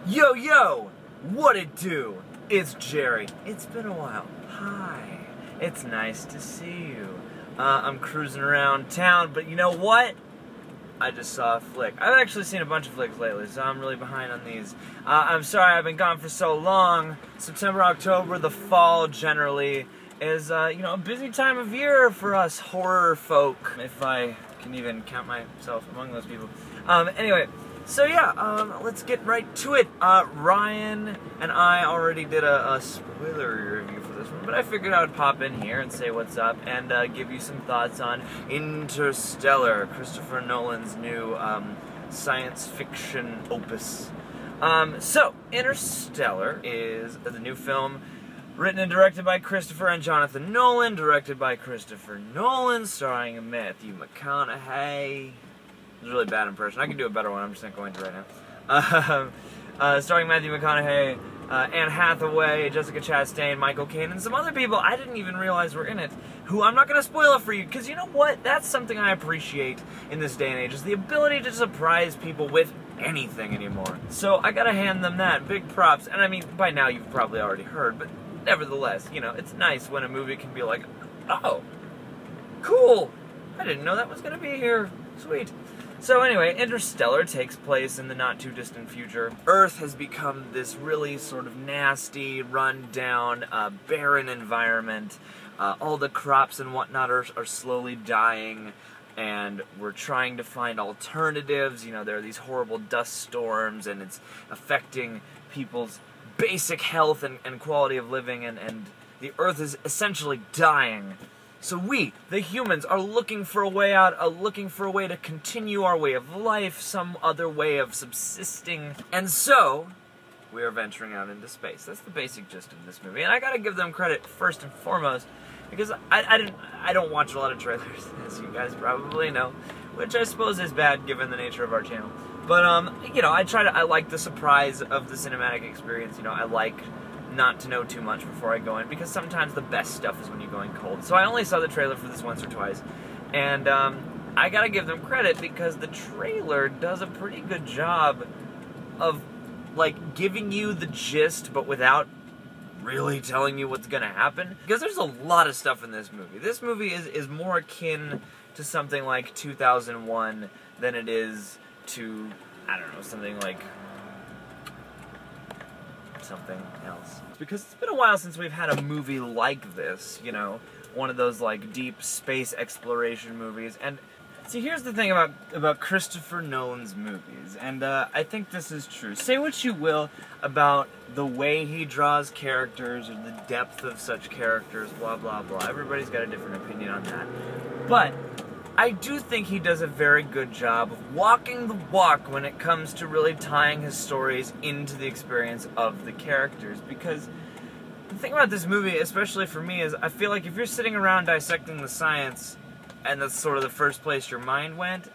Yo, yo! What it do? It's Jerry. It's been a while. Hi. It's nice to see you. I'm cruising around town, but you know what? I just saw a flick. I've actually seen a bunch of flicks lately, so I'm really behind on these. I'm sorry I've been gone for so long. September, October, the fall generally is, a busy time of year for us horror folk, if I can even count myself among those people. Anyway, so yeah, let's get right to it. Ryan and I already did a spoiler review for this one, but I figured I would pop in here and say what's up and give you some thoughts on Interstellar, Christopher Nolan's new science fiction opus. So, Interstellar is the new film written and directed by Christopher and Jonathan Nolan, directed by Christopher Nolan, starring Matthew McConaughey. It was a really bad impression. I can do a better one, I'm just not going to right now. Starring Matthew McConaughey, Anne Hathaway, Jessica Chastain, Michael Caine, and some other people I didn't even realize were in it, who I'm not going to spoil it for you, because you know what? That's something I appreciate in this day and age, is the ability to surprise people with anything anymore. So I gotta hand them that. Big props. And I mean, by now you've probably already heard, but nevertheless, you know, it's nice when a movie can be like, oh, cool, I didn't know that was going to be here. Sweet. So anyway, Interstellar takes place in the not-too-distant future. Earth has become this really sort of nasty, run-down, barren environment. All the crops and whatnot are slowly dying, and we're trying to find alternatives. You know, there are these horrible dust storms, and it's affecting people's basic health and quality of living, and the Earth is essentially dying. So we, the humans, are looking for a way out, looking for a way to continue our way of life, some other way of subsisting. And so, we are venturing out into space. That's the basic gist of this movie. And I gotta give them credit first and foremost, because I don't watch a lot of trailers, as you guys probably know, which I suppose is bad given the nature of our channel. But, you know, I like the surprise of the cinematic experience. You know, I like not to know too much before I go in, because sometimes the best stuff is when you go in cold. So I only saw the trailer for this once or twice, and I gotta give them credit, because the trailer does a pretty good job of, like, giving you the gist, but without really telling you what's gonna happen. Because there's a lot of stuff in this movie. This movie is more akin to something like 2001 than it is to, I don't know, something like something else. Because it's been a while since we've had a movie like this, you know, one of those like deep space exploration movies. And see, here's the thing about Christopher Nolan's movies, and I think this is true. Say what you will about the way he draws characters or the depth of such characters, blah blah blah. Everybody's got a different opinion on that. But I do think he does a very good job of walking the walk when it comes to really tying his stories into the experience of the characters. Because the thing about this movie, especially for me, is I feel like if you're sitting around dissecting the science, and that's sort of the first place your mind went,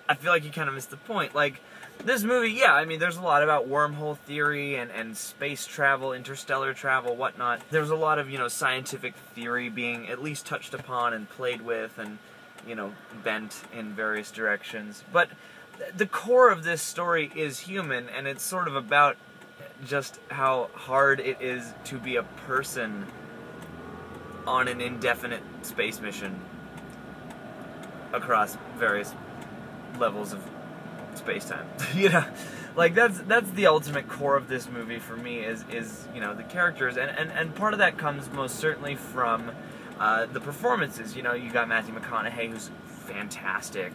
I feel like you kind of missed the point. Like, this movie, yeah, I mean, there's a lot about wormhole theory and space travel, interstellar travel, whatnot. There's a lot of, you know, scientific theory being at least touched upon and played with and, you know, bent in various directions. But the core of this story is human, and it's sort of about just how hard it is to be a person on an indefinite space mission across various levels of space-time. You know, like that's the ultimate core of this movie for me is you know, the characters, and part of that comes most certainly from the performances. You know, you got Matthew McConaughey, who's fantastic.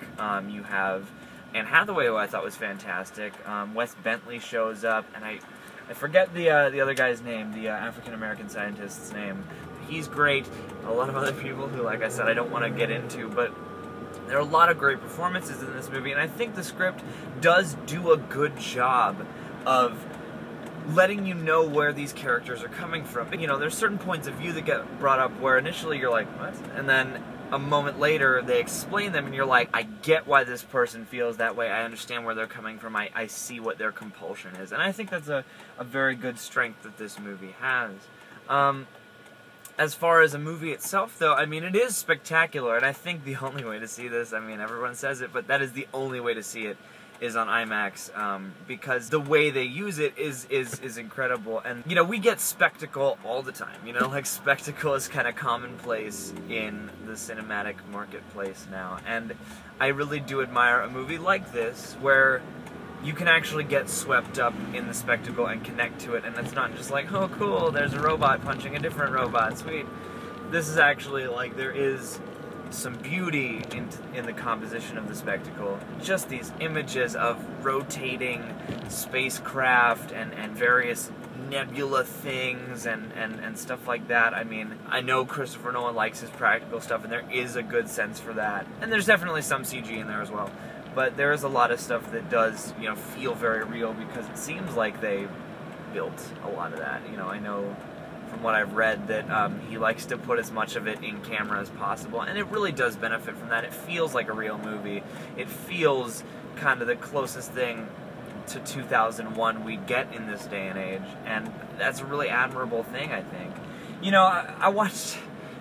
You have Anne Hathaway, who I thought was fantastic. Wes Bentley shows up, and I forget the other guy's name, the African-American scientist's name. He's great. A lot of other people who, like I said, I don't want to get into, but there are a lot of great performances in this movie, and I think the script does do a good job of letting you know where these characters are coming from. You know, there's certain points of view that get brought up where initially you're like, what? And then a moment later they explain them and you're like, I get why this person feels that way, I understand where they're coming from, I see what their compulsion is. And I think that's a very good strength that this movie has. As far as a movie itself, though, I mean, it is spectacular, and I think the only way to see this, I mean, everyone says it, but that is the only way to see it, is on IMAX, because the way they use it is incredible. And, you know, we get spectacle all the time, you know, like spectacle is kind of commonplace in the cinematic marketplace now. And I really do admire a movie like this, where you can actually get swept up in the spectacle and connect to it, and it's not just like, oh cool, there's a robot punching a different robot, sweet. This is actually, like, there is some beauty in the composition of the spectacle. Just these images of rotating spacecraft and various nebula things and stuff like that. I mean, I know Christopher Nolan likes his practical stuff, and there is a good sense for that. And there's definitely some CG in there as well. But there is a lot of stuff that does, you know, feel very real, because it seems like they built a lot of that. You know, I know from what I've read that he likes to put as much of it in camera as possible, and it really does benefit from that. It feels like a real movie. It feels kind of the closest thing to 2001 we get in this day and age, and that's a really admirable thing, I think. You know, I watched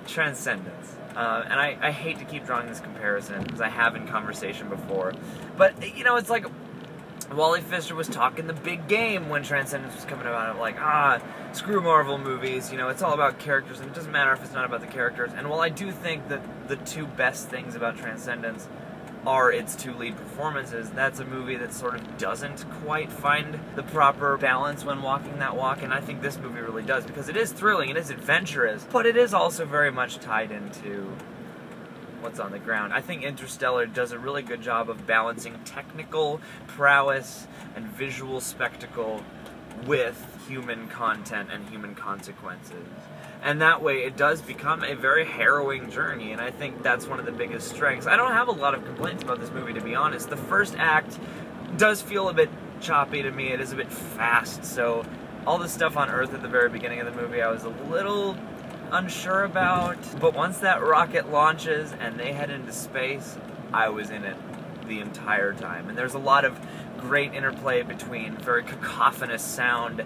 Transcendence, and I hate to keep drawing this comparison, because I have in conversation before, but, you know, it's like Wally Pfister was talking the big game when Transcendence was coming about. Like, screw Marvel movies, you know, it's all about characters, and it doesn't matter if it's not about the characters. And while I do think that the two best things about Transcendence are its two lead performances, that's a movie that sort of doesn't quite find the proper balance when walking that walk, and I think this movie really does, because it is thrilling, it is adventurous, but it is also very much tied into what's on the ground. I think Interstellar does a really good job of balancing technical prowess and visual spectacle with human content and human consequences. And that way it does become a very harrowing journey, and I think that's one of the biggest strengths. I don't have a lot of complaints about this movie, to be honest. The first act does feel a bit choppy to me. It is a bit fast, so all the stuff on Earth at the very beginning of the movie I was a little unsure about, but once that rocket launches and they head into space, I was in it the entire time. And there's a lot of great interplay between very cacophonous sound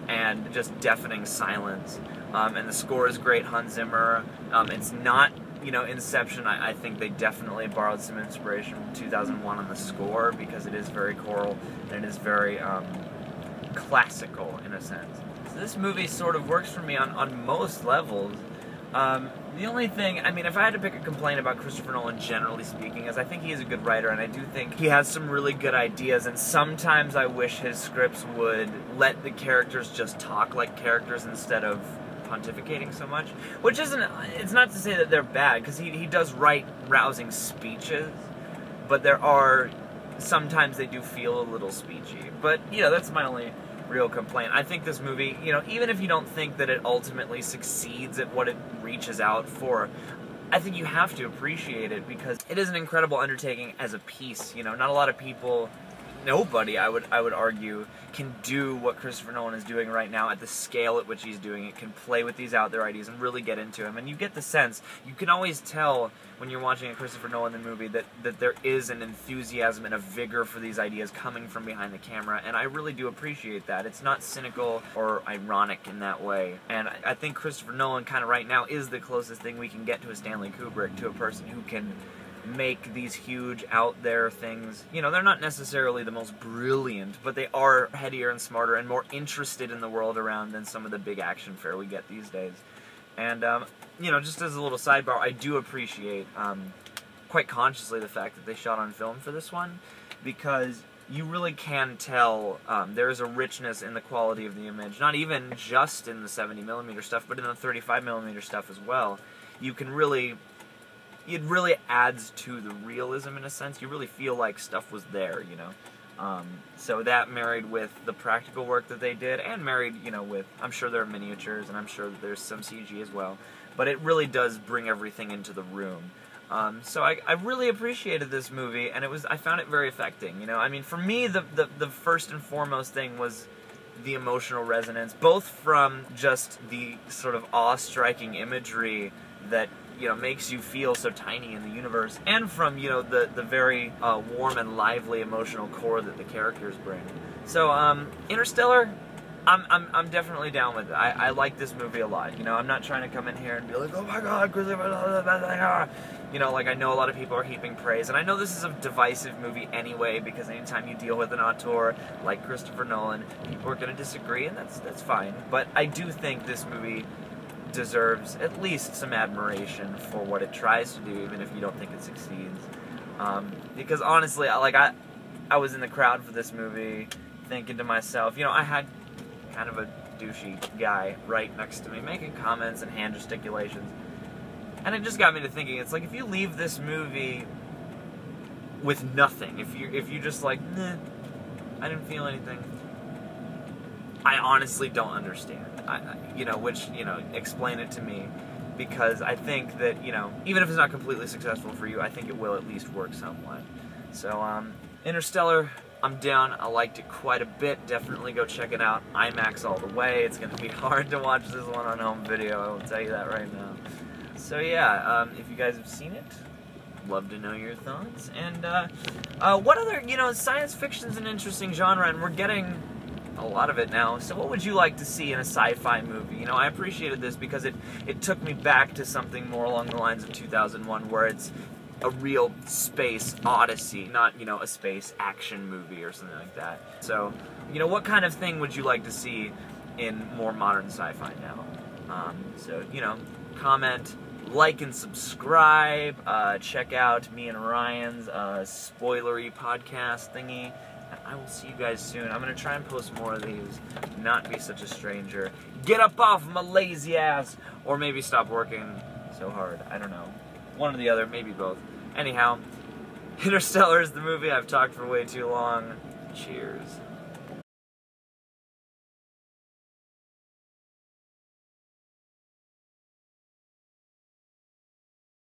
and just deafening silence. And the score is great, Hans Zimmer. It's not, you know, Inception. I think they definitely borrowed some inspiration from 2001 on the score, because it is very choral and it is very classical in a sense. So this movie sort of works for me on most levels. The only thing, I mean, if I had to pick a complaint about Christopher Nolan, generally speaking, is I think he is a good writer, and I do think he has some really good ideas, and sometimes I wish his scripts would let the characters just talk like characters instead of pontificating so much. Which isn't, it's not to say that they're bad, because he does write rousing speeches, but there are, sometimes they do feel a little speechy. But, you know, that's my only real complaint. I think this movie, you know, even if you don't think that it ultimately succeeds at what it reaches out for, I think you have to appreciate it, because it is an incredible undertaking as a piece. You know, not a lot of people, nobody, I would argue, can do what Christopher Nolan is doing right now at the scale at which he's doing it, can play with these out there ideas and really get into them. And you get the sense, you can always tell when you're watching a Christopher Nolan movie that there is an enthusiasm and a vigor for these ideas coming from behind the camera, and I really do appreciate that. It's not cynical or ironic in that way. And I think Christopher Nolan kind of right now is the closest thing we can get to a Stanley Kubrick, to a person who can make these huge out there things. You know, they're not necessarily the most brilliant, but they are headier and smarter and more interested in the world around than some of the big action fare we get these days. And, you know, just as a little sidebar, I do appreciate, quite consciously, the fact that they shot on film for this one, because you really can tell there is a richness in the quality of the image, not even just in the 70mm stuff, but in the 35mm stuff as well. You can really, it really adds to the realism in a sense. You really feel like stuff was there, you know. So that married with the practical work that they did, and married, you know, with, I'm sure there are miniatures, and I'm sure that there's some CG as well, but it really does bring everything into the room. So I really appreciated this movie, and I found it very affecting, you know. I mean, for me, the first and foremost thing was the emotional resonance, both from just the sort of awe-striking imagery that, you know, makes you feel so tiny in the universe, and from, you know, the very warm and lively emotional core that the characters bring. So, Interstellar, I'm definitely down with it. I like this movie a lot. You know, I'm not trying to come in here and be like, oh my god, Christopher, you know, like, I know a lot of people are heaping praise, and I know this is a divisive movie anyway, because anytime you deal with an auteur like Christopher Nolan, people are going to disagree, and that's fine. But I do think this movie deserves at least some admiration for what it tries to do, even if you don't think it succeeds. Because honestly, I was in the crowd for this movie, thinking to myself, you know, I had kind of a douchey guy right next to me making comments and hand gesticulations, and it just got me to thinking, it's like, if you leave this movie with nothing, if you just like, nah, I didn't feel anything, I honestly don't understand. You know, explain it to me, because I think that, you know, even if it's not completely successful for you, I think it will at least work somewhat. So, Interstellar, I'm down. I liked it quite a bit. Definitely go check it out. IMAX all the way. It's going to be hard to watch this one on home video, I will tell you that right now. So yeah, if you guys have seen it, love to know your thoughts. And what other, you know, science fiction's an interesting genre, and we're getting a lot of it now. So what would you like to see in a sci-fi movie? You know, I appreciated this because it took me back to something more along the lines of 2001, where it's a real space odyssey, not, you know, a space action movie or something like that. So, you know, what kind of thing would you like to see in more modern sci-fi now? So, you know, comment, like, and subscribe. Check out me and Ryan's spoilery podcast thingy. And I will see you guys soon. I'm going to try and post more of these. Not be such a stranger. Get up off my lazy ass. Or maybe stop working so hard. I don't know. One or the other. Maybe both. Anyhow, Interstellar is the movie. I've talked for way too long. Cheers.